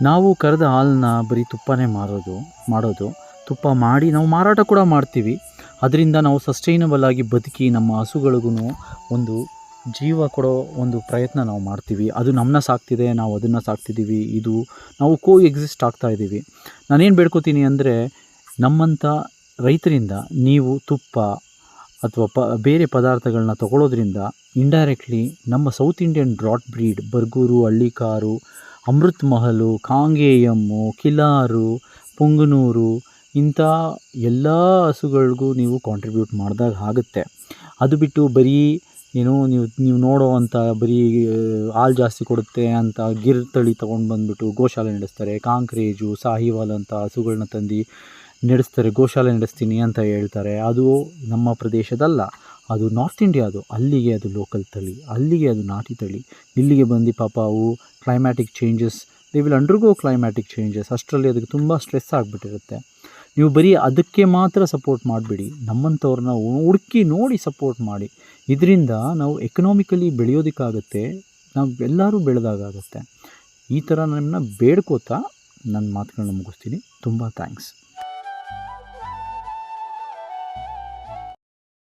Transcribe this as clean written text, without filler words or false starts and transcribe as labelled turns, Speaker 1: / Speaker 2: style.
Speaker 1: ನಾವು ಕರೆದ ಹಾಲನ್ನ ಬರೀ ತುಪ್ಪನೇ ಮಾಡೋದು ತುಪ್ಪ ಮಾಡಿ ನಾವು ಮಾರಾಟ ಕೂಡ ಮಾಡ್ತೀವಿ. ಅದರಿಂದ ನಾವು ಸಸ್ಟೈನಬಲ್ ಆಗಿ ಬದುಕಿ ನಮ್ಮ ಹಸುಗಳಿಗೂ ಒಂದು ಜೀವ ಕೊಡೋ ಒಂದು ಪ್ರಯತ್ನ ನಾವು ಮಾಡ್ತೀವಿ. ಅದು ನಮ್ಮನ್ನ ಸಾಕ್ತಿದೆ, ನಾವು ಅದನ್ನು ಸಾಕ್ತಿದ್ದೀವಿ. ಇದು ನಾವು ಎಕ್ಸಿಸ್ಟ್ ಆಗ್ತಾಯಿದ್ದೀವಿ. ನಾನೇನು ಬೇಡ್ಕೋತೀನಿ ಅಂದರೆ, ನಮ್ಮಂಥ ರೈತರಿಂದ ನೀವು ತುಪ್ಪ ಅಥವಾ ಬೇರೆ ಪದಾರ್ಥಗಳನ್ನ ತಗೊಳ್ಳೋದ್ರಿಂದ ಇಂಡೈರೆಕ್ಟ್ಲಿ ನಮ್ಮ south Indian broad breed Bargur, Hallikar, Amrit Mahal, Kangayam, Khillar, Punganur ಇಂಥ ಎಲ್ಲ ಹಸುಗಳಿಗೂ ನೀವು ಕಾಂಟ್ರಿಬ್ಯೂಟ್ ಮಾಡಿದಾಗ ಆಗುತ್ತೆ. ಅದು ಬಿಟ್ಟು ಬರೀ ನೀವು ನೋಡೋವಂಥ ಬರೀ ಹಾಲು ಜಾಸ್ತಿ ಕೊಡುತ್ತೆ ಅಂತ ಗಿರ್ ತಳಿ ತೊಗೊಂಡು ಬಂದುಬಿಟ್ಟು ಗೋಶಾಲೆ ನಡೆಸ್ತಾರೆ. ಕಾಂಕ್ರೇಜು, ಸಾಹಿವಾಲ್ ಅಂತ ಹಸುಗಳನ್ನ ತಂದು ನಡೆಸ್ತಾರೆ, ಗೋಶಾಲೆ ನಡೆಸ್ತೀನಿ ಅಂತ ಹೇಳ್ತಾರೆ. ಅದು ನಮ್ಮ ಪ್ರದೇಶದಲ್ಲ, ಅದು ನಾರ್ತ್ ಇಂಡಿಯಾದು. ಅಲ್ಲಿಗೆ ಅದು ಲೋಕಲ್ ತಳಿ, ಅಲ್ಲಿಗೆ ಅದು ನಾಟಿ ತಳಿ. ಇಲ್ಲಿಗೆ ಬಂದು ಪಾಪ ಅವು climatic changes, they will undergo climatic changes. ಅಷ್ಟರಲ್ಲಿ ಅದಕ್ಕೆ ತುಂಬ ಸ್ಟ್ರೆಸ್ ಆಗಿಬಿಟ್ಟಿರುತ್ತೆ. ನೀವು ಬರೀ ಅದಕ್ಕೆ ಮಾತ್ರ ಸಪೋರ್ಟ್ ಮಾಡಿಬಿಡಿ, ನಮ್ಮಂಥವ್ರನ್ನ ಹುಡುಕಿ ನೋಡಿ ಸಪೋರ್ಟ್ ಮಾಡಿ. ಇದರಿಂದ ನಾವು ಎಕನಾಮಿಕಲಿ ಬೆಳೆಯೋದಕ್ಕಾಗತ್ತೆ, ನಾವು ಎಲ್ಲರೂ ಬೆಳೆದಾಗುತ್ತೆ. ಈ ಥರ ನಮ್ಮನ್ನ ಬೇಡ್ಕೋತಾ ನನ್ನ ಮಾತುಗಳನ್ನ ಮುಗಿಸ್ತೀನಿ. ತುಂಬ ಥ್ಯಾಂಕ್ಸ್.